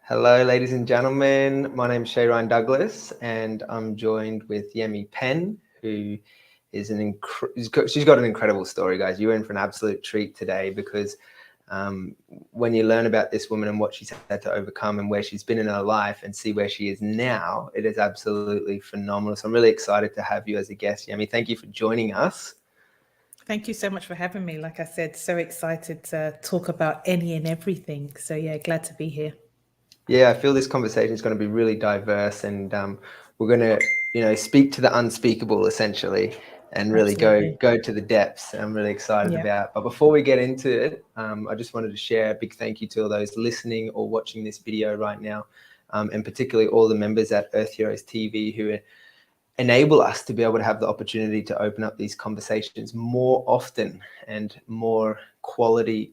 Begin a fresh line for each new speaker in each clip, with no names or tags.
Hello, ladies and gentlemen. My name is Shay Douglas, and I'm joined with Yemi Penn, who is she's got an incredible story, guys. You're in for an absolute treat today because when you learn about this woman and what she's had to overcome and where she's been in her life and see where she is now, it is absolutely phenomenal. So I'm really excited to have you as a guest, Yemi. Thank you for joining us.
Thank you so much for having me. Like I said, so excited to talk about any and everything. So yeah, glad to be here.
Yeah, I feel this conversation is going to be really diverse, and we're going to, speak to the unspeakable essentially, and really
Absolutely.
go to the depths. I'm really excited
Yeah.
about. But before we get into it, I just wanted to share a big thank you to all those listening or watching this video right now, and particularly all the members at Earth Heroes TV who enable us to be able to have the opportunity to open up these conversations more often and more quality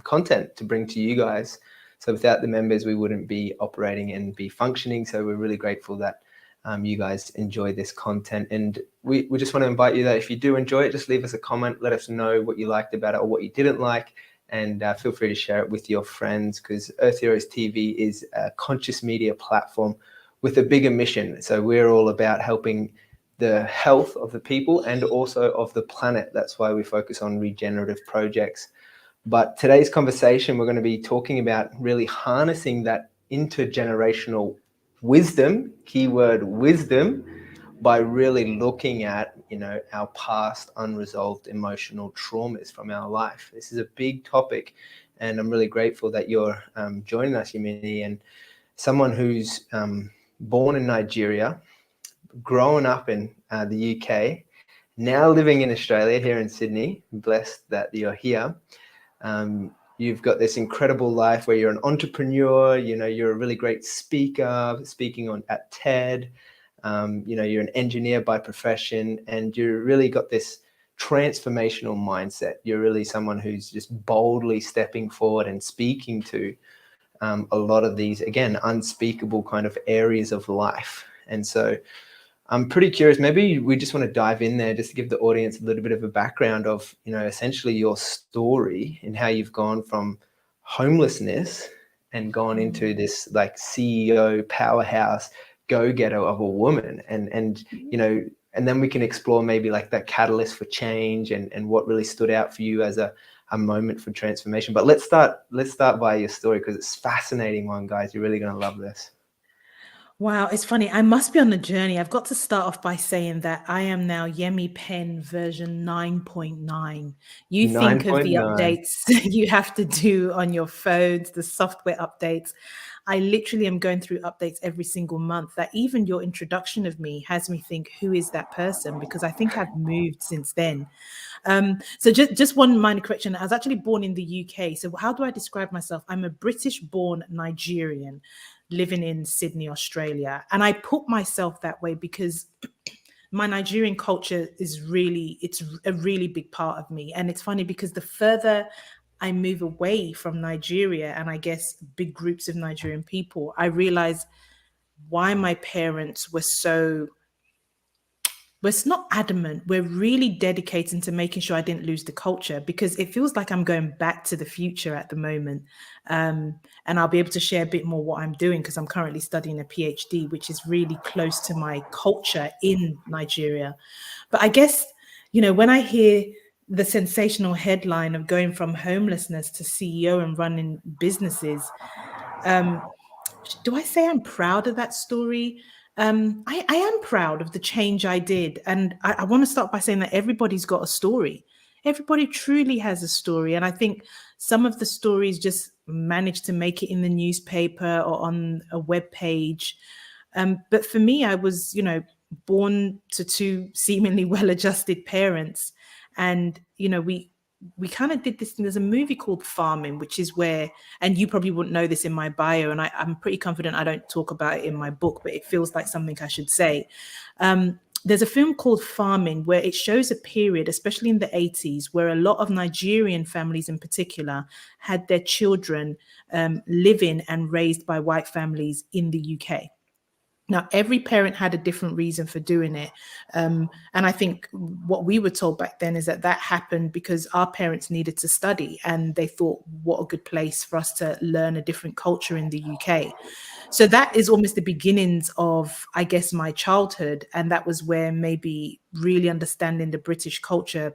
content to bring to you guys. So without the members, we wouldn't be operating and be functioning. So we're really grateful that you guys enjoy this content. And we just want to invite you that if you do enjoy it, just leave us a comment. Let us know what you liked about it or what you didn't like. And feel free to share it with your friends, because Earth Heroes TV is a conscious media platform with a bigger mission. So we're all about helping the health of the people and also of the planet. That's why we focus on regenerative projects. But today's conversation, we're going to be talking about really harnessing that intergenerational wisdom, keyword wisdom, by really looking at, our past unresolved emotional traumas from our life. This is a big topic, and I'm really grateful that you're joining us, Yemi, and someone who's born in Nigeria, grown up in the UK, now living in Australia, here in Sydney. I'm blessed that you're here. You've got this incredible life where you're an entrepreneur, you're a really great speaker, speaking at TED, you're an engineer by profession, and you really got this transformational mindset. You're really someone who's just boldly stepping forward and speaking to a lot of these, again, unspeakable kind of areas of life. And so I'm pretty curious, maybe we just want to dive in there just to give the audience a little bit of a background of, essentially your story and how you've gone from homelessness and gone into this like CEO powerhouse go-getter of a woman. And and then we can explore maybe like that catalyst for change and what really stood out for you as a moment for transformation. But let's start by your story, because it's a fascinating one, guys. You're really going to love this.
Wow, it's funny. I must be on a journey. I've got to start off by saying that I am now Yemi Penn version 9.9. You think of the
9.9.
updates you have to do on your phones, the software updates. I literally am going through updates every single month, that even your introduction of me has me think, who is that person? Because I think I've moved since then. So just one minor correction. I was actually born in the UK. So how do I describe myself? I'm a British-born Nigerian living in Sydney, Australia. And I put myself that way because my Nigerian culture it's a really big part of me. And it's funny because the further I move away from Nigeria, and I guess big groups of Nigerian people, I realize why my parents were not adamant. We're really dedicating to making sure I didn't lose the culture, because it feels like I'm going back to the future at the moment. And I'll be able to share a bit more what I'm doing, because I'm currently studying a PhD, which is really close to my culture in Nigeria. But I guess, when I hear the sensational headline of going from homelessness to CEO and running businesses, do I say I'm proud of that story? I am proud of the change I did. And I want to start by saying that everybody's got a story. Everybody truly has a story. And I think some of the stories just manage to make it in the newspaper or on a web page. But for me, I was, born to two seemingly well-adjusted parents. And, we kind of did this thing. There's a movie called Farming, which is where, and you probably wouldn't know this in my bio, and I'm pretty confident I don't talk about it in my book, but it feels like something I should say. There's a film called Farming where it shows a period, especially in the 80s, where a lot of Nigerian families in particular had their children living and raised by white families in the UK. Now, every parent had a different reason for doing it. And I think what we were told back then is that that happened because our parents needed to study and they thought, what a good place for us to learn a different culture in the UK. So that is almost the beginnings of, I guess, my childhood. And that was where maybe really understanding the British culture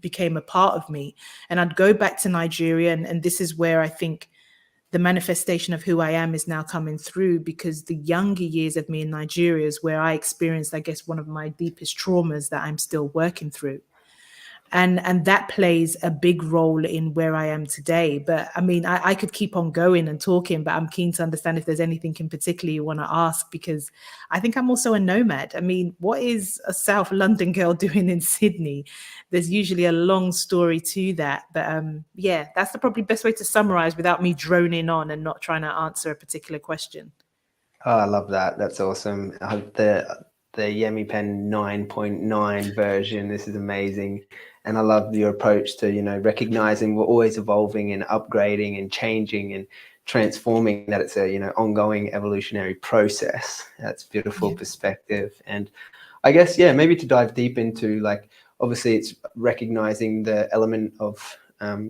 became a part of me. And I'd go back to Nigeria. And this is where I think the manifestation of who I am is now coming through, because the younger years of me in Nigeria is where I experienced, I guess, one of my deepest traumas that I'm still working through. And that plays a big role in where I am today. But I mean, I could keep on going and talking, but I'm keen to understand if there's anything in particular you want to ask, because I think I'm also a nomad. I mean, what is a South London girl doing in Sydney? There's usually a long story to that. But yeah, that's the probably best way to summarize without me droning on and not trying to answer a particular question.
Oh, I love that. That's awesome. The Yemi Penn 9.9 version. This is amazing. And I love your approach to, recognizing we're always evolving and upgrading and changing and transforming, that it's a, ongoing evolutionary process. That's beautiful perspective. And I guess, yeah, maybe to dive deep into, like, obviously it's recognizing the element of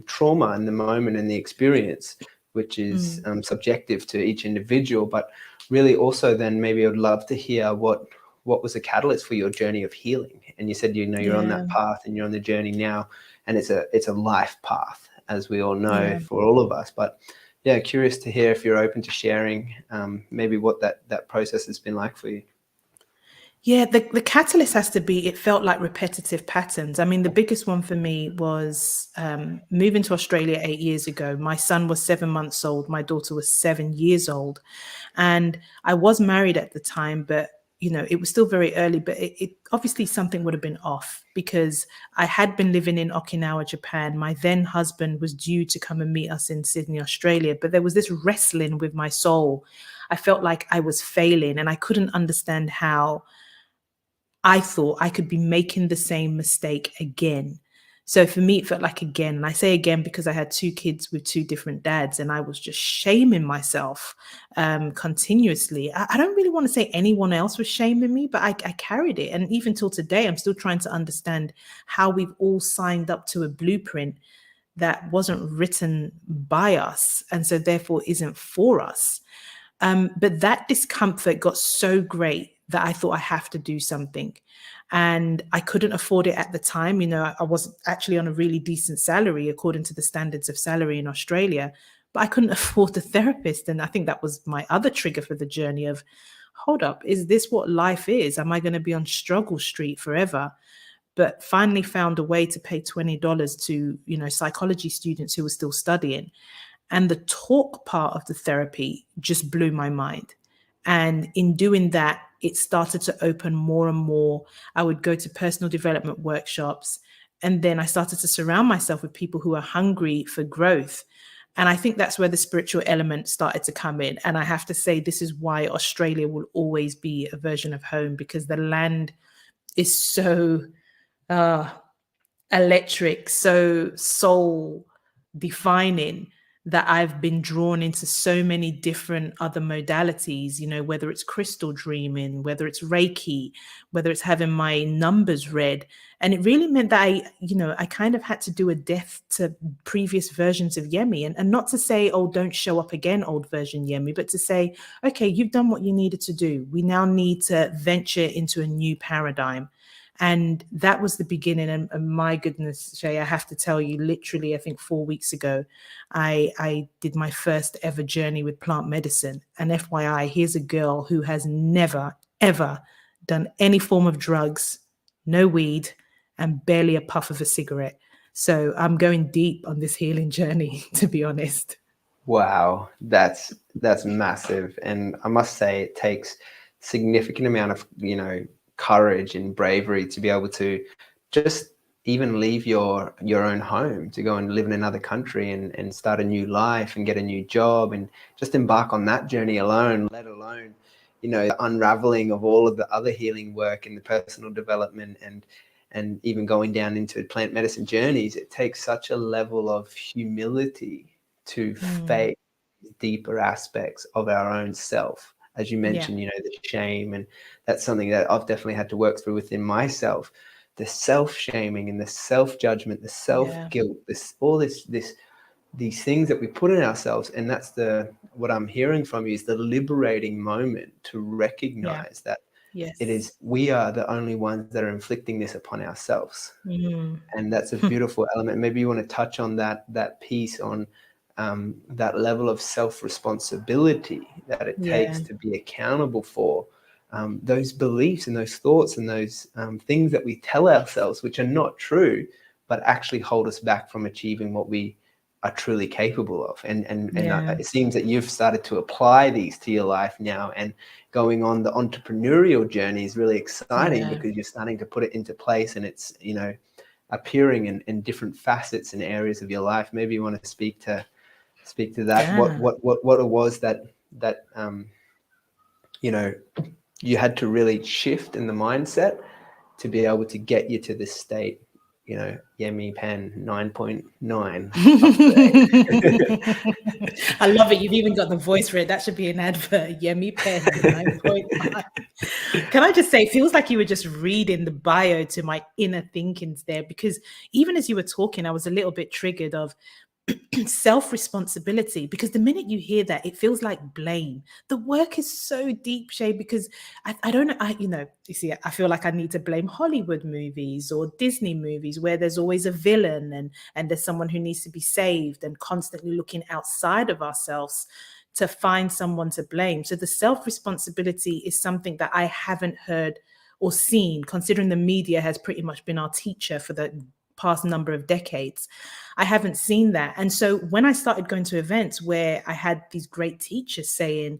trauma in the moment and the experience, which is subjective to each individual, but really also then maybe I would love to hear what was the catalyst for your journey of healing. And you said, you're on that path and you're on the journey now, and it's a life path, as we all know, for all of us. But yeah, curious to hear if you're open to sharing maybe what that process has been like for you.
Yeah, the catalyst has to be, it felt like repetitive patterns. I mean, the biggest one for me was moving to Australia 8 years ago. My son was 7 months old. My daughter was 7 years old. And I was married at the time, but it was still very early, but it obviously something would have been off, because I had been living in Okinawa, Japan. My then husband was due to come and meet us in Sydney, Australia, but there was this wrestling with my soul. I felt like I was failing and I couldn't understand how I thought I could be making the same mistake again. So for me, it felt like again, and I say again because I had 2 kids with 2 different dads, and I was just shaming myself continuously. I don't really want to say anyone else was shaming me, but I carried it. And even till today, I'm still trying to understand how we've all signed up to a blueprint that wasn't written by us, and so therefore isn't for us. But that discomfort got so great that I thought I have to do something. And I couldn't afford it at the time. I was actually on a really decent salary according to the standards of salary in Australia, but I couldn't afford a therapist. And I think that was my other trigger for the journey of, hold up, is this what life is? Am I going to be on struggle street forever? But finally found a way to pay $20 to, psychology students who were still studying. And the talk part of the therapy just blew my mind. And in doing that, it started to open more and more. I would go to personal development workshops. And then I started to surround myself with people who are hungry for growth. And I think that's where the spiritual element started to come in. And I have to say, this is why Australia will always be a version of home, because the land is so electric, so soul defining, that I've been drawn into so many different other modalities, whether it's crystal dreaming, whether it's Reiki, whether it's having my numbers read. And it really meant that I kind of had to do a death to previous versions of Yemi, and not to say, oh, don't show up again, old version Yemi, but to say, okay, you've done what you needed to do. We now need to venture into a new paradigm. And that was the beginning. And my goodness, Shay, I have to tell you, literally, I think 4 weeks ago, I did my first ever journey with plant medicine. And FYI, here's a girl who has never, ever done any form of drugs, no weed, and barely a puff of a cigarette. So I'm going deep on this healing journey, to be honest.
Wow, that's massive. And I must say, it takes significant amount of, courage and bravery to be able to just even leave your own home to go and live in another country and start a new life and get a new job and just embark on that journey alone, let alone, the unraveling of all of the other healing work and the personal development and even going down into plant medicine journeys. It takes such a level of humility to face deeper aspects of our own self as you
Yeah.
mentioned, the shame. And that's something that I've definitely had to work through within myself. The self-shaming and the self-judgment, the self-guilt, these things that we put in ourselves. And that's what I'm hearing from you is the liberating moment to recognize that it is, we are the only ones that are inflicting this upon ourselves. And that's a beautiful element. Maybe you want to touch on that piece on that level of self-responsibility that it takes to be accountable for those beliefs and those thoughts and those things that we tell ourselves, which are not true, but actually hold us back from achieving what we are truly capable of. And it seems that you've started to apply these to your life now, and going on the entrepreneurial journey is really exciting because you're starting to put it into place, and it's, appearing in different facets and areas of your life. Maybe you want to speak to that. What it was that you had to really shift in the mindset to be able to get you to this state, Yemi Penn 9.9.
I love it. You've even got the voice for it. That should be an advert. Yemi Penn 9.9. Can I just say, it feels like you were just reading the bio to my inner thinkings there, because even as you were talking, I was a little bit triggered of self-responsibility, because the minute you hear that, it feels like blame. The work is so deep, Shay, because I don't know, you see, I feel like I need to blame Hollywood movies or Disney movies where there's always a villain and there's someone who needs to be saved, and constantly looking outside of ourselves to find someone to blame. So the self-responsibility is something that I haven't heard or seen, considering the media has pretty much been our teacher for the past number of decades. I haven't seen that. And so when I started going to events where I had these great teachers saying,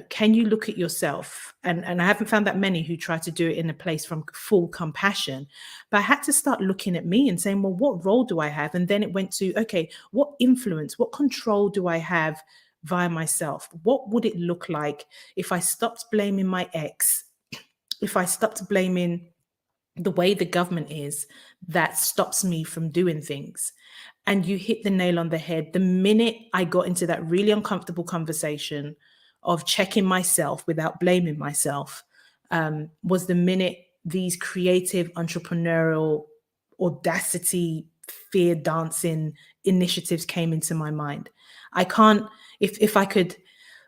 can you look at yourself? And I haven't found that many who try to do it in a place from full compassion, but I had to start looking at me and saying, well, what role do I have? And then it went to, okay, what influence, what control do I have via myself? What would it look like if I stopped blaming my ex, if I stopped blaming the way the government is that stops me from doing things? And you hit the nail on the head. The minute I got into that really uncomfortable conversation of checking myself without blaming myself, was the minute these creative, entrepreneurial, audacity, fear dancing initiatives came into my mind. I can't, if I could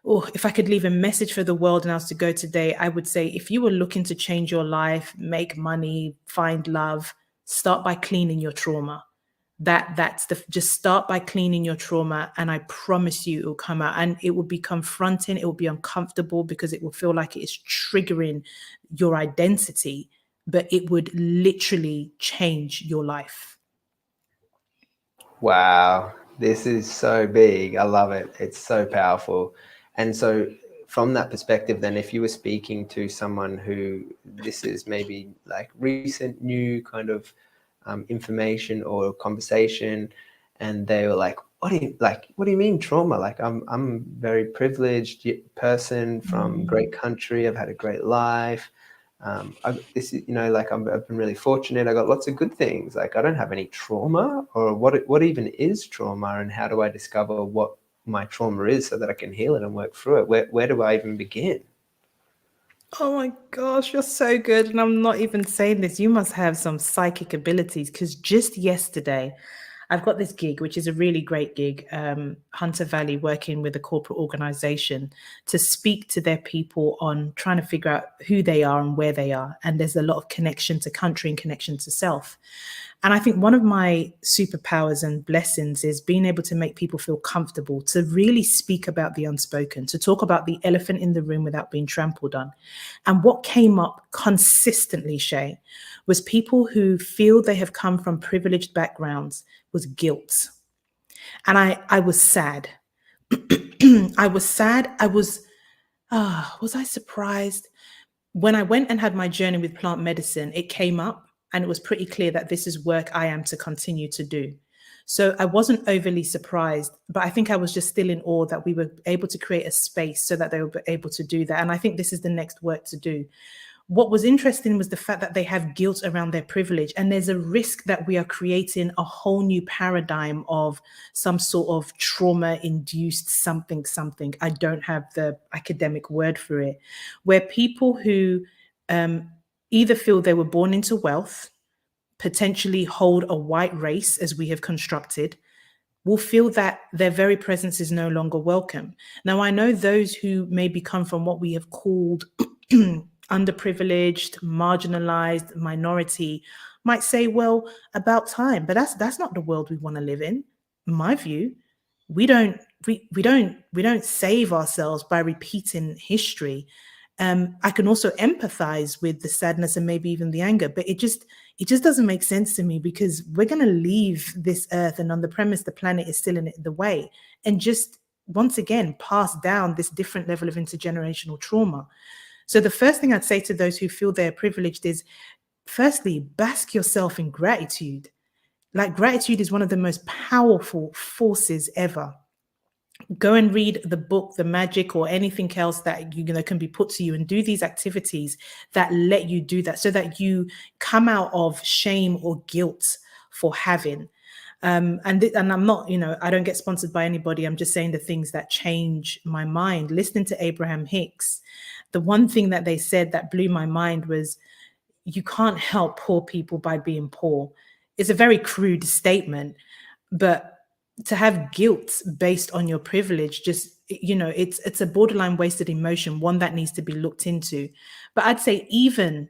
leave a message for the world and I was to go today, I would say, if you were looking to change your life, make money, find love, start by cleaning your trauma. Just start by cleaning your trauma, and I promise you it will come out, and it will be confronting, it will be uncomfortable, because it will feel like it is triggering your identity, but it would literally change your life.
Wow, this is so big. I love it. It's so powerful. And so from that perspective, then, if you were speaking to someone who this is maybe like recent new kind of information or conversation, and they were like, what do you mean trauma? Like, I'm a very privileged person from great country. I've had a great life. I've been really fortunate. I got lots of good things. Like, I don't have any trauma. Or what even is trauma, and how do I discover what my trauma is so that I can heal it and work through it? Where do I even begin?
Oh my gosh, you're so good. And I'm not even saying this. You must have some psychic abilities, because just yesterday, I've got this gig, which is a really great gig, Hunter Valley, working with a corporate organization to speak to their people on trying to figure out who they are and where they are. And there's a lot of connection to country and connection to self. And I think one of my superpowers and blessings is being able to make people feel comfortable to really speak about the unspoken, to talk about the elephant in the room without being trampled on. And what came up consistently, Shay, was people who feel they have come from privileged backgrounds was guilt. And I was sad. I was sad. Was I surprised? When I went and had my journey with plant medicine, it came up. And it was pretty clear that this is work I am to continue to do. So I wasn't overly surprised, but I think I was just still in awe that we were able to create a space so that they were able to do that. And I think this is the next work to do. What was interesting was the fact that they have guilt around their privilege. And there's a risk that we are creating a whole new paradigm of some sort of trauma-induced something. I don't have the academic word for it, where people who either feel they were born into wealth, potentially hold a white race as we have constructed, will feel that their very presence is no longer welcome. Now, I know those who maybe come from what we have called underprivileged, marginalized, minority might say, well, about time, but that's not the world we want to live in my view. We don't save ourselves by repeating history. I can also empathize with the sadness and maybe even the anger, but it just doesn't make sense to me, because we're going to leave this earth, and on the premise the planet is still in the way, and just once again pass down this different level of intergenerational trauma. So the first thing I'd say to those who feel they're privileged is, firstly, bask yourself in gratitude. Like, gratitude is one of the most powerful forces ever. Go and read the book, The Magic, or anything else that can be put to you, and do these activities that let you do that, so that you come out of shame or guilt for having. And I'm not, I don't get sponsored by anybody. I'm just saying the things that change my mind. Listening to Abraham Hicks, the one thing that they said that blew my mind was, you can't help poor people by being poor. It's a very crude statement, but to have guilt based on your privilege, just, it's a borderline wasted emotion, one that needs to be looked into. But I'd say even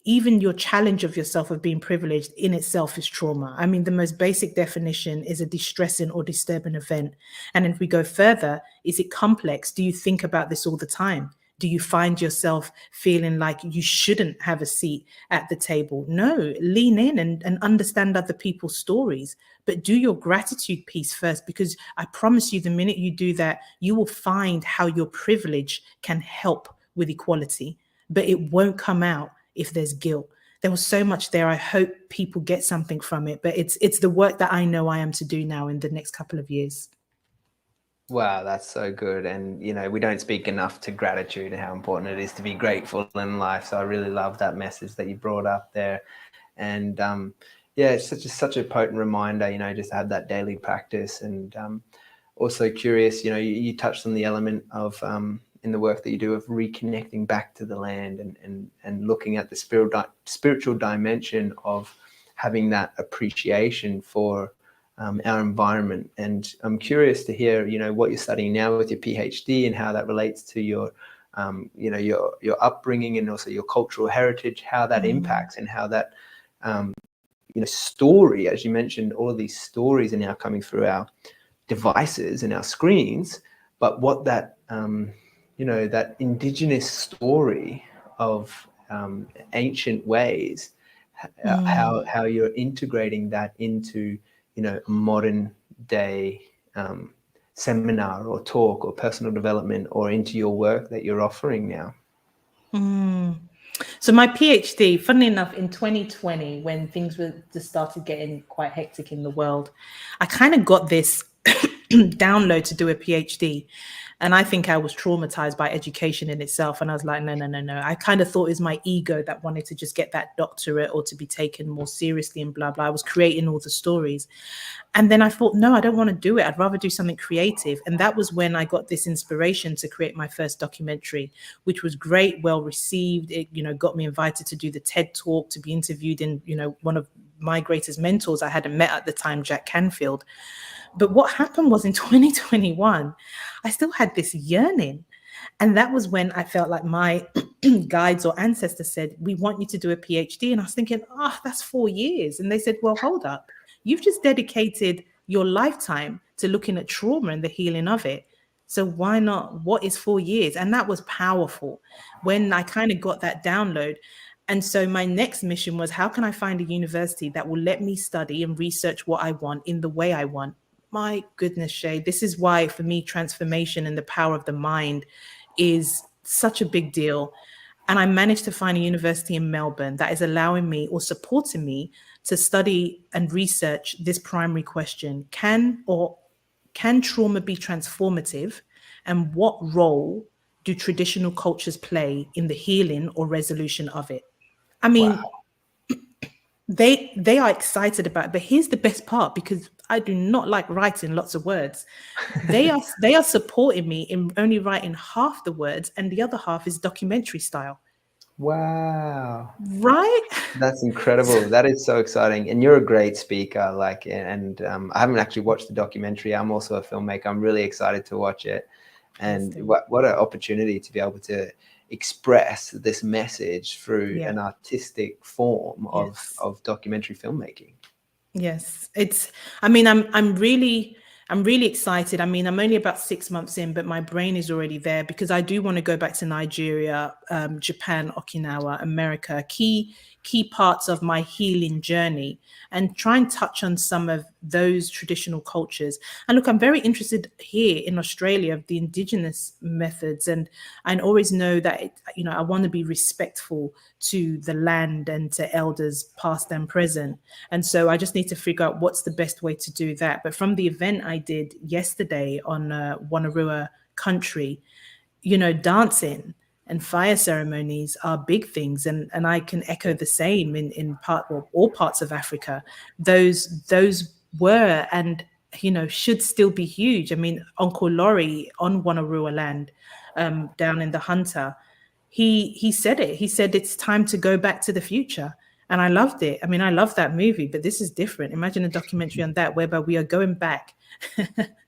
your challenge of yourself of being privileged in itself is trauma. I mean, the most basic definition is a distressing or disturbing event. And if we go further, is it complex? Do you think about this all the time? Do you find yourself feeling like you shouldn't have a seat at the table? No, lean in and understand other people's stories, but do your gratitude piece first, because I promise you, the minute you do that, you will find how your privilege can help with equality, but it won't come out if there's guilt. There was so much there. I hope people get something from it, but it's the work that I know I am to do now in the next couple of years.
Wow, that's so good. And, we don't speak enough to gratitude and how important it is to be grateful in life. So I really love that message that you brought up there. And yeah, it's such a potent reminder, just to have that daily practice. And also curious, you touched on the element of in the work that you do of reconnecting back to the land and looking at the spiritual dimension of having that appreciation for our environment. And I'm curious to hear, what you're studying now with your PhD and how that relates to your, your upbringing and also your cultural heritage, how that impacts, and how that, story, as you mentioned, all of these stories are now coming through our devices and our screens, but what that, that indigenous story of ancient ways, how you're integrating that into a modern day seminar or talk or personal development, or into your work that you're offering now.
So my PhD, funnily enough, in 2020, when things were just started getting quite hectic in the world, I kind of got this download to do a PhD. And I think I was traumatized by education in itself. And I was like, no. I kind of thought it was my ego that wanted to just get that doctorate or to be taken more seriously and blah, blah. I was creating all the stories. And then I thought, no, I don't want to do it. I'd rather do something creative. And that was when I got this inspiration to create my first documentary, which was great, well received. It, got me invited to do the TED Talk, to be interviewed in, one of my greatest mentors I hadn't met at the time, Jack Canfield. But what happened was in 2021, I still had this yearning. And that was when I felt like my guides or ancestors said, we want you to do a PhD. And I was thinking, that's 4 years. And they said, well, hold up. You've just dedicated your lifetime to looking at trauma and the healing of it. So why not? What is 4 years? And that was powerful when I kind of got that download. And so my next mission was, how can I find a university that will let me study and research what I want in the way I want? My goodness, Shay, this is why for me, transformation and the power of the mind is such a big deal. And I managed to find a university in Melbourne that is allowing me or supporting me to study and research this primary question. Can trauma be transformative? And what role do traditional cultures play in the healing or resolution of it? I mean,
Wow.
they are excited about it, but here's the best part, because I do not like writing lots of words. They are supporting me in only writing half the words, and the other half is documentary style.
Wow.
Right?
That's incredible. That is so exciting. And you're a great speaker. Like, and I haven't actually watched the documentary. I'm also a filmmaker. I'm really excited to watch it. And what an opportunity to be able to express this message through
Yeah.
an artistic form
Yes.
of documentary filmmaking.
Yes, I mean, I'm really excited. I mean, I'm only about 6 months in, but my brain is already there, because I do want to go back to Nigeria, Japan, Okinawa, America, key parts of my healing journey, and try and touch on some of those traditional cultures. And look, I'm very interested here in Australia of the indigenous methods, and I always know that I want to be respectful to the land and to elders past and present. And so I just need to figure out what's the best way to do that. But from the event I did yesterday on Wannerua country, dancing and fire ceremonies are big things. And I can echo the same in all parts of Africa. Those were and should still be huge. I mean, Uncle Laurie on Wannerua land, down in the Hunter, he said it. He said it's time to go back to the future. And I loved it. I mean, I love that movie, but this is different. Imagine a documentary on that, whereby we are going back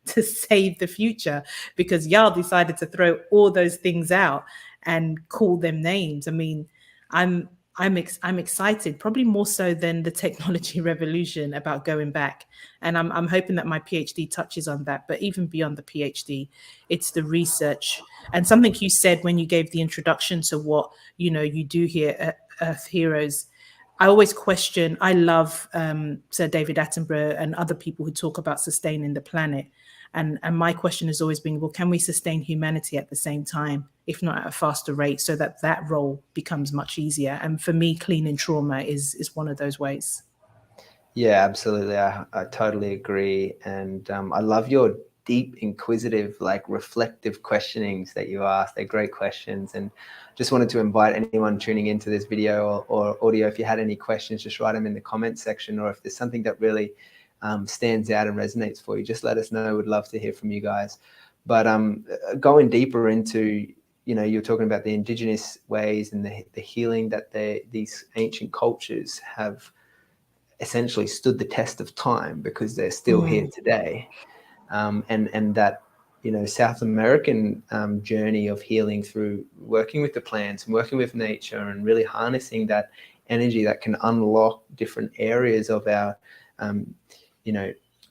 to save the future, because y'all decided to throw all those things out and call them names. I mean, I'm excited, probably more so than the technology revolution, about going back. And I'm hoping that my PhD touches on that. But even beyond the PhD, it's the research. And something you said when you gave the introduction to what you do here at Earth Heroes, I always question. I love Sir David Attenborough and other people who talk about sustaining the planet. And my question has always been, well, can we sustain humanity at the same time, if not at a faster rate, so that role becomes much easier? And for me, cleaning trauma is one of those ways.
Yeah, absolutely. I totally agree. And I love your deep, inquisitive, like reflective questionings that you ask. They're great questions. And just wanted to invite anyone tuning into this video or audio, if you had any questions, just write them in the comment section, or if there's something that really stands out and resonates for you, just let us know. We'd love to hear from you guys. But going deeper into, you're talking about the indigenous ways and the healing that these ancient cultures have essentially stood the test of time, because they're still here today. And that, South American journey of healing through working with the plants and working with nature and really harnessing that energy that can unlock different areas of our,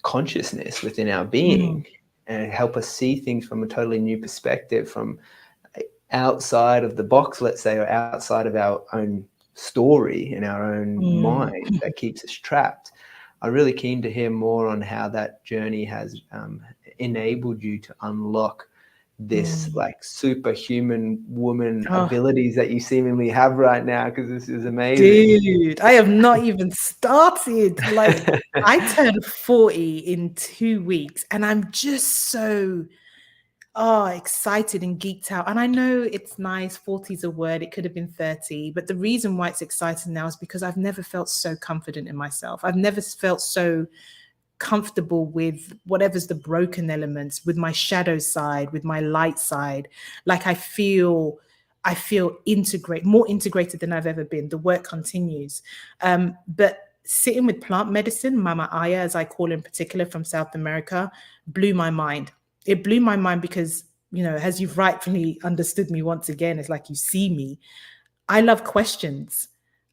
consciousness within our being, and help us see things from a totally new perspective, from outside of the box, let's say, or outside of our own story in our own mind that keeps us trapped. I'm really keen to hear more on how that journey has enabled you to unlock this like superhuman woman abilities that you seemingly have right now, because this is amazing.
Dude, I have not even started. Like, I turned 40 in 2 weeks, and I'm just so excited and geeked out. And I know it's nice, 40 is a word, it could have been 30, but the reason why it's exciting now is because I've never felt so confident in myself. I've never felt so comfortable with whatever's the broken elements, with my shadow side, with my light side. Like, I feel more integrated than I've ever been. The work continues. But sitting with plant medicine, Mama Aya, as I call in particular, from South America, blew my mind. It blew my mind because, as you've rightfully understood me once again, it's like you see me. I love questions.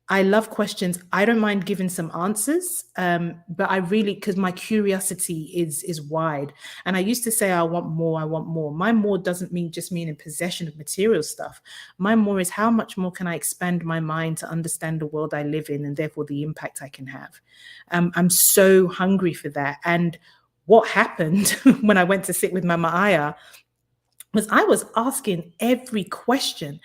I don't mind giving some answers, but I really, because my curiosity is wide. And I used to say, I want more, I want more. My more doesn't just mean in possession of material stuff. My more is, how much more can I expand my mind to understand the world I live in, and therefore the impact I can have. I'm so hungry for that. And what happened when I went to sit with Mama Aya was I was asking every question.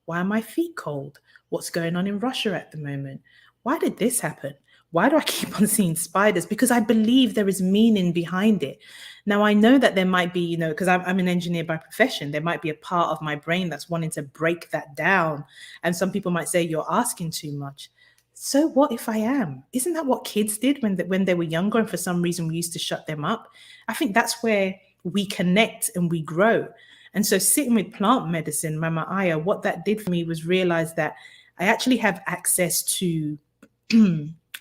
Why are my feet cold? What's going on in Russia at the moment? Why did this happen? Why do I keep on seeing spiders? Because I believe there is meaning behind it. Now, I know that there might be, because I'm an engineer by profession, there might be a part of my brain that's wanting to break that down. And some people might say, you're asking too much. So what if I am? Isn't that what kids did when they were younger, and for some reason we used to shut them up? I think that's where we connect and we grow. And so sitting with plant medicine, Mama Aya, what that did for me was realize that I actually have access to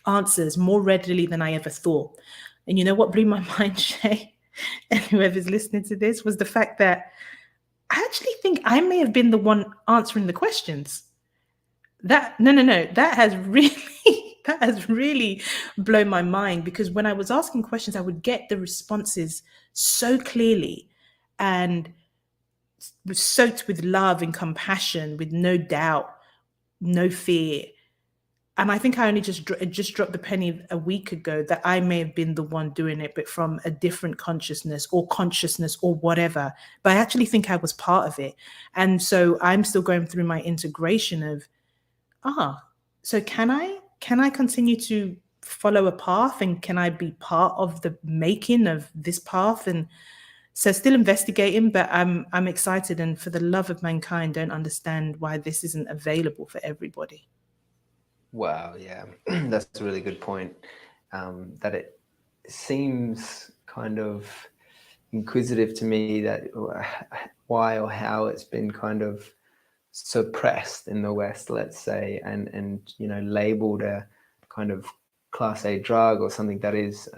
answers more readily than I ever thought. And you know what blew my mind, Shay, and whoever's listening to this, was the fact that I actually think I may have been the one answering the questions. That has really blown my mind, because when I was asking questions, I would get the responses so clearly and soaked with love and compassion, with no doubt, no fear. And I think I only just dropped the penny a week ago that I may have been the one doing it, but from a different consciousness or whatever. But I actually think I was part of it. And so I'm still going through my integration of, so can I continue to follow a path, and can I be part of the making of this path? And so still investigating, but I'm excited, and for the love of mankind, don't understand why this isn't available for everybody.
Wow, yeah, that's a really good point. That it seems kind of inquisitive to me that why or how it's been kind of suppressed in the West, let's say, and labeled a kind of class A drug or something that is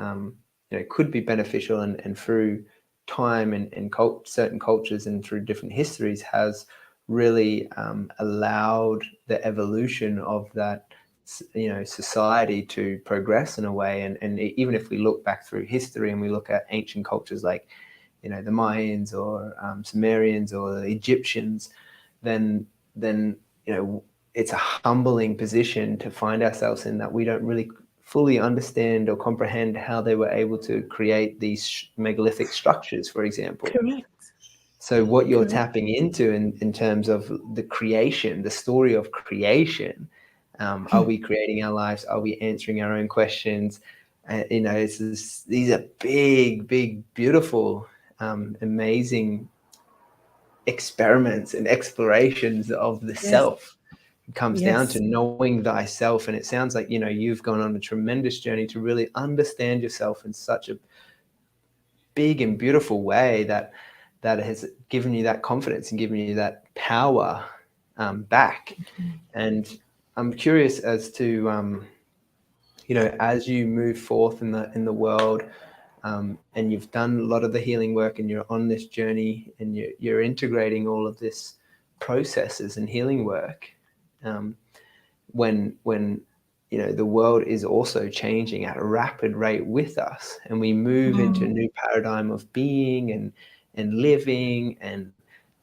could be beneficial, and through time and certain cultures and through different histories has really allowed the evolution of that society to progress in a way. And even if we look back through history and we look at ancient cultures like the Mayans or Sumerians or the Egyptians, then it's a humbling position to find ourselves in, that we don't really fully understand or comprehend how they were able to create these megalithic structures, for example.
Correct.
So what you're tapping into in terms of the creation, the story of creation, are we creating our lives? Are we answering our own questions? These are big, beautiful, amazing experiments and explorations of the self. It comes down to knowing thyself. And it sounds like, you've gone on a tremendous journey to really understand yourself in such a big and beautiful way that has given you that confidence and given you that power back. And I'm curious as to, as you move forth in the world, and you've done a lot of the healing work, and you're on this journey, and you're integrating all of this processes and healing work, when the world is also changing at a rapid rate with us, and we move into a new paradigm of being and living, and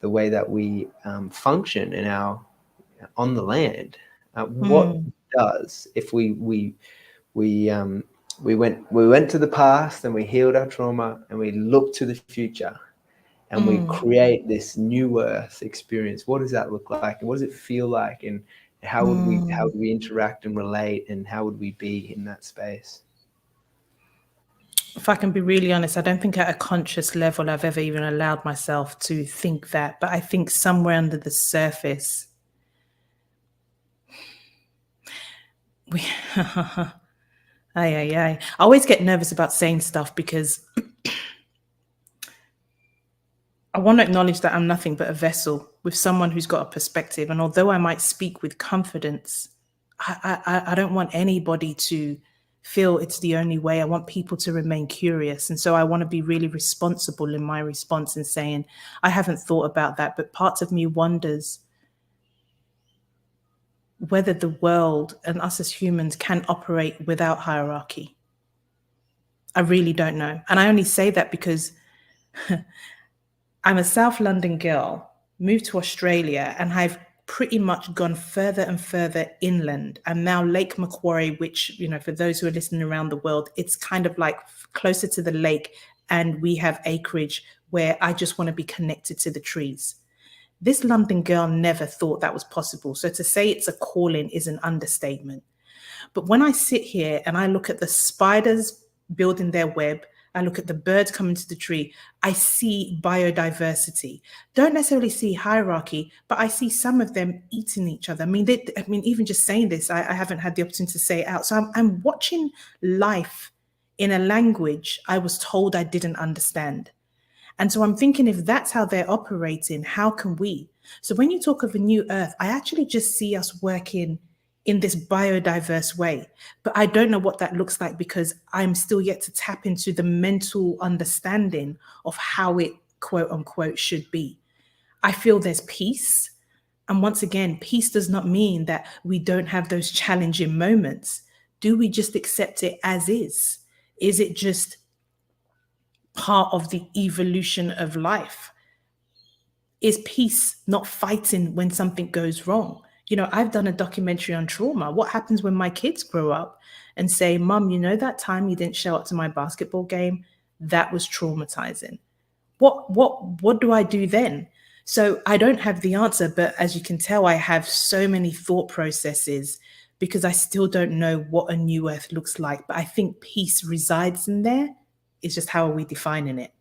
the way that we function on the land. What does, if we went to the past and we healed our trauma, and we look to the future and we create this new earth experience, what does that look like, and what does it feel like, and how would we interact and relate, and how would we be in that space?
If I can be really honest, I don't think at a conscious level I've ever even allowed myself to think that, but I think somewhere under the surface I always get nervous about saying stuff, because I want to acknowledge that I'm nothing but a vessel with someone who's got a perspective. And although I might speak with confidence, I don't want anybody to feel it's the only way. I want people to remain curious. And so I want to be really responsible in my response and saying, I haven't thought about that, but parts of me wonders whether the world and us as humans can operate without hierarchy. I really don't know. And I only say that because I'm a South London girl, moved to Australia, and I've pretty much gone further and further inland. And now Lake Macquarie, which, for those who are listening around the world, it's kind of like closer to the lake. And we have acreage where I just want to be connected to the trees. This London girl never thought that was possible. So to say it's a calling is an understatement. But when I sit here and I look at the spiders building their web, I look at the birds coming to the tree, I see biodiversity. Don't necessarily see hierarchy, but I see some of them eating each other. I mean, even just saying this, I haven't had the opportunity to say it out. So I'm watching life in a language I was told I didn't understand. And so I'm thinking, if that's how they're operating, how can we? So when you talk of a new earth, I actually just see us working in this biodiverse way. But I don't know what that looks like because I'm still yet to tap into the mental understanding of how it, quote unquote, should be. I feel there's peace. And once again, peace does not mean that we don't have those challenging moments. Do we just accept it as is? Is it just part of the evolution of life? Is peace not fighting when something goes wrong? You know, I've done a documentary on trauma. What happens when my kids grow up and say, Mum, you know that time you didn't show up to my basketball game? That was traumatizing. What do I do then? So I don't have the answer, but as you can tell, I have so many thought processes because I still don't know what a new earth looks like. But I think peace resides in there. It's just how are we defining it?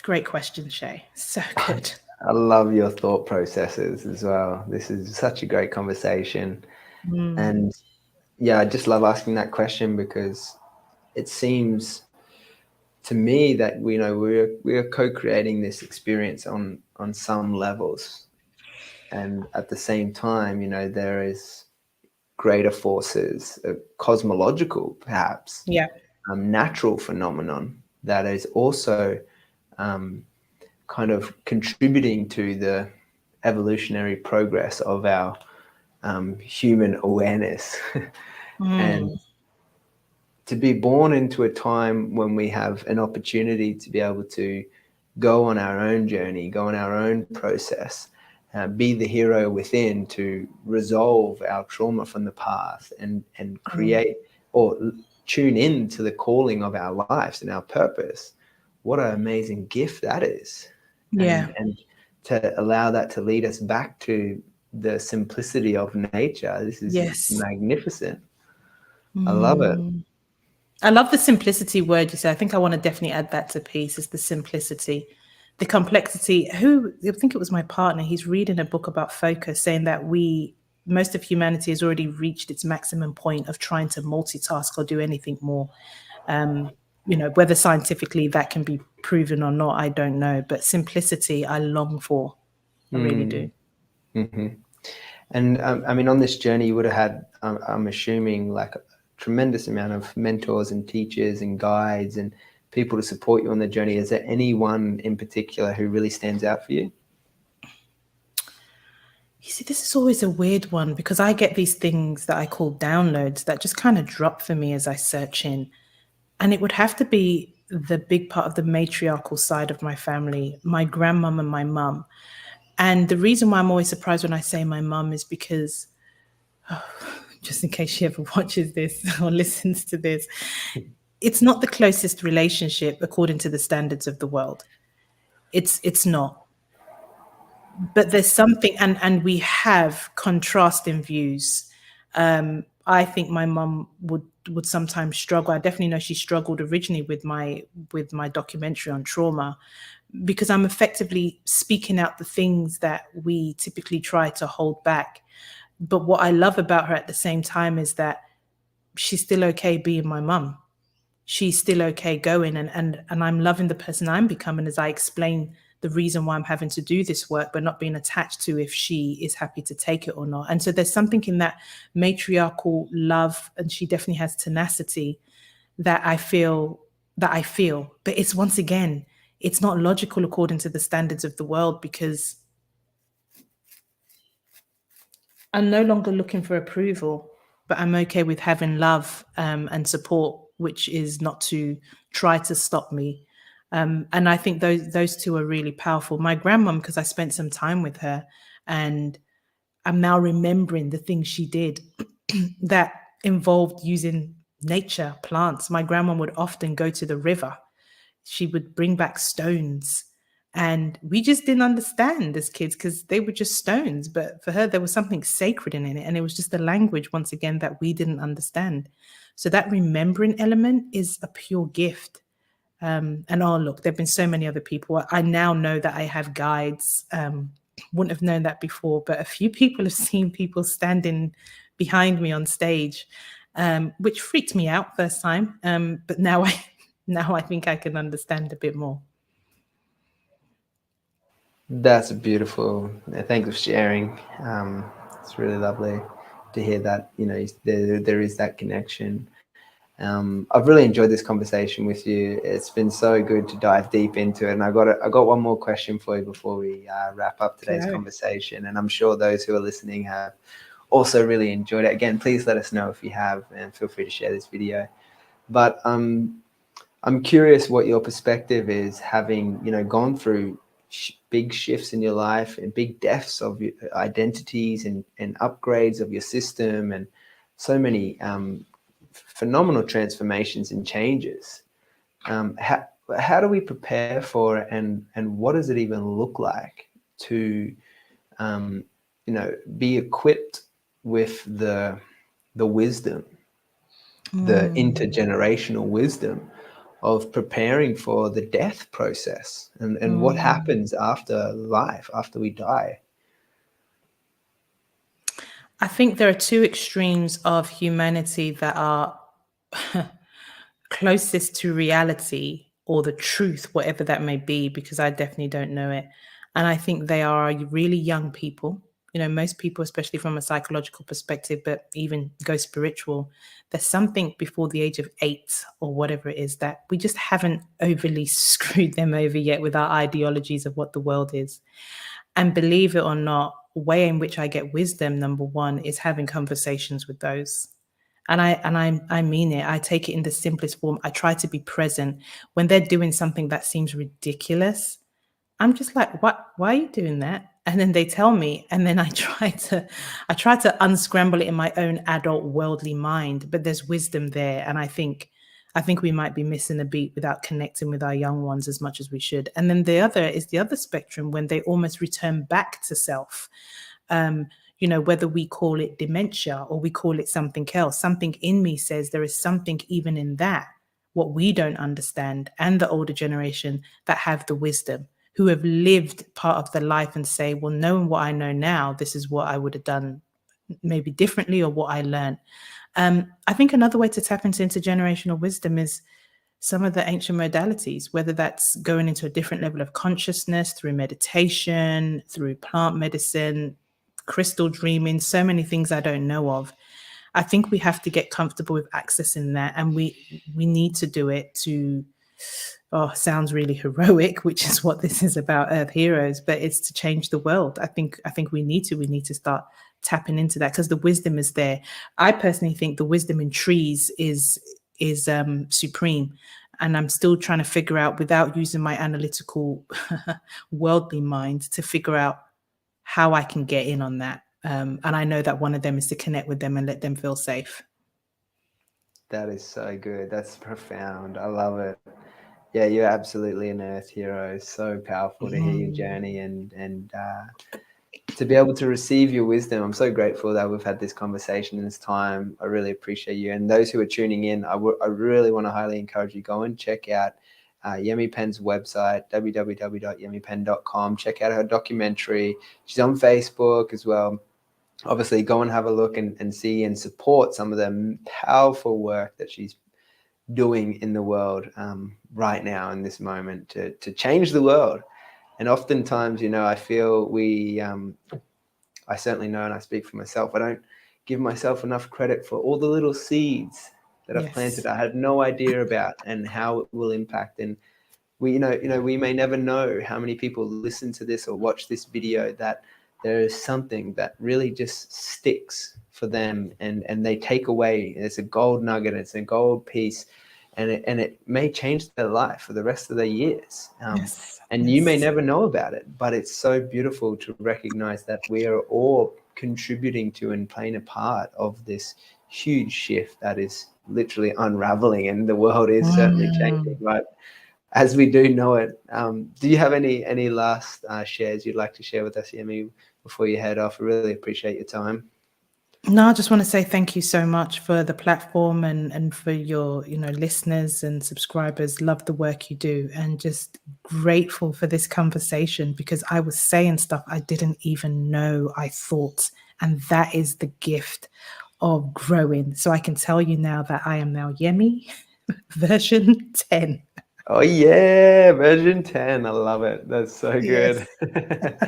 Great question, Shay. So good.
I love your thought processes as well. This is such a great conversation. And yeah, I just love asking that question because it seems to me that we are co-creating this experience on some levels. And at the same time, you know, there is greater forces, cosmological perhaps, natural phenomenon that is also kind of contributing to the evolutionary progress of our human awareness. And to be born into a time when we have an opportunity to be able to go on our own journey, go on our own process, be the hero within to resolve our trauma from the past and create or tune in to the calling of our lives and our purpose. What an amazing gift that is. And to allow that to lead us back to the simplicity of nature. This is magnificent. I love it.
I love the simplicity word you said. I think I want to definitely add that to peace, is the simplicity. The complexity. I think it was my partner, he's reading a book about focus, saying that most of humanity has already reached its maximum point of trying to multitask or do anything more. You know, whether scientifically that can be proven or not, I don't know. But simplicity, I long for. I really do.
Mm-hmm. And I mean, on this journey, you would have had, I'm assuming, like a tremendous amount of mentors and teachers and guides and people to support you on the journey. Is there anyone in particular who really stands out for you?
You see, this is always a weird one because I get these things that I call downloads that just kind of drop for me as I search in. And it would have to be the big part of the matriarchal side of my family, my grandmom and my mum. And the reason why I'm always surprised when I say my mum is because, just in case she ever watches this or listens to this, it's not the closest relationship according to the standards of the world. It's not. But there's something, and we have contrasting views. I think my mum would sometimes struggle. I definitely know she struggled originally with my documentary on trauma, because I'm effectively speaking out the things that we typically try to hold back. But what I love about her at the same time is that she's still okay being my mum. She's still okay going, and I'm loving the person I'm becoming as I explain the reason why I'm having to do this work, but not being attached to if she is happy to take it or not. And so there's something in that matriarchal love, and she definitely has tenacity that I feel. But it's, once again, it's not logical according to the standards of the world, because I'm no longer looking for approval, but I'm okay with having love and support, which is not to try to stop me. And I think those two are really powerful. My grandmom, because I spent some time with her, and I'm now remembering the things she did that involved using nature, plants. My grandmom would often go to the river. She would bring back stones And we just didn't understand as kids because they were just stones. But for her, there was something sacred in it. And it was just a language, once again, that we didn't understand. So that remembering element is a pure gift. And oh, look, there have been so many other people. I now know that I have guides. Wouldn't have known that before, but a few people have seen people standing behind me on stage, which freaked me out first time. But now I think I can understand a bit more.
That's beautiful. Thanks for sharing. It's really lovely to hear that, you know, there is that connection. I've really enjoyed this conversation with you. It's been so good to dive deep into it. And I got one more question for you before we wrap up today's conversation. And I'm sure those who are listening have also really enjoyed it. Again, please let us know if you have, and feel free to share this video. But I'm curious what your perspective is, having, you know, gone through big shifts in your life and big deaths of your identities and upgrades of your system, and so many phenomenal transformations and changes. How do we prepare for it, and what does it even look like to you know, be equipped with the wisdom, the intergenerational wisdom of preparing for the death process and what happens after life, after we die?
I think there are two extremes of humanity that are closest to reality or the truth, whatever that may be, because I definitely don't know it. And I think they are really young people. You know, most people, especially from a psychological perspective, but even go spiritual, there's something before the age of 8 or whatever it is that we just haven't overly screwed them over yet with our ideologies of what the world is. And believe it or not, way in which I get wisdom, number one, is having conversations with those. And I mean it. I take it in the simplest form. I try to be present when they're doing something that seems ridiculous. I'm just like, what? Why are you doing that? And then they tell me, and then I try to unscramble it in my own adult worldly mind. But there's wisdom there, and I think we might be missing a beat without connecting with our young ones as much as we should. And then the other is the other spectrum, when they almost return back to self. You know, whether we call it dementia or we call it something else, something in me says there is something even in that, what we don't understand, and the older generation that have the wisdom, who have lived part of the life and say, well, knowing what I know now, this is what I would have done maybe differently, or what I learned. I think another way to tap into intergenerational wisdom is some of the ancient modalities, whether that's going into a different level of consciousness through meditation, through plant medicine, crystal dreaming, so many things I don't know of. I think we have to get comfortable with accessing that, and we need to do it to, sounds really heroic, which is what this is about, Earth Heroes, but it's to change the world. I think we need to start tapping into that, because the wisdom is there. I personally think the wisdom in trees is supreme, and I'm still trying to figure out, without using my analytical worldly mind, to figure out how I can get in on that. And I know that one of them is to connect with them and let them feel safe.
That is so good. That's profound. I love it. Yeah, you're absolutely an Earth hero. It's so powerful to hear your journey and to be able to receive your wisdom. I'm so grateful that we've had this conversation in this time. I really appreciate you. And those who are tuning in, I really want to highly encourage you, go and check out Yemi Penn's website, www.yemipenn.com. Check out her documentary. She's on Facebook as well. Obviously, go and have a look and see and support some of the powerful work that she's doing in the world right now in this moment to change the world. And oftentimes, you know, I feel I certainly know, and I speak for myself, I don't give myself enough credit for all the little seeds that I've planted. I had no idea about, and how it will impact. And we may never know how many people listen to this or watch this video, that there is something that really just sticks for them, and they take away. It's a gold nugget, it's a gold piece, and it may change their life for the rest of their years. You may never know about it, but it's so beautiful to recognize that we are all contributing to and playing a part of this huge shift that is literally unraveling, and the world is certainly changing, right? as we do know it. Do you have any last shares you'd like to share with us, Yemi, before you head off? I really appreciate your time.
No, I just want to say thank you so much for the platform and for your, listeners and subscribers. Love the work you do, and just grateful for this conversation, because I was saying stuff I didn't even know I thought. And that is the gift of growing. So I can tell you now that I am now Yemi version 10.
Oh yeah, version 10. I love it. That's so
Yes,
good.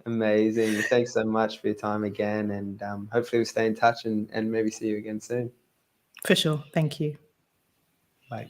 Amazing. Thanks so much for your time again. And hopefully we'll stay in touch and maybe see you again soon.
for sure. Thank you.
Bye.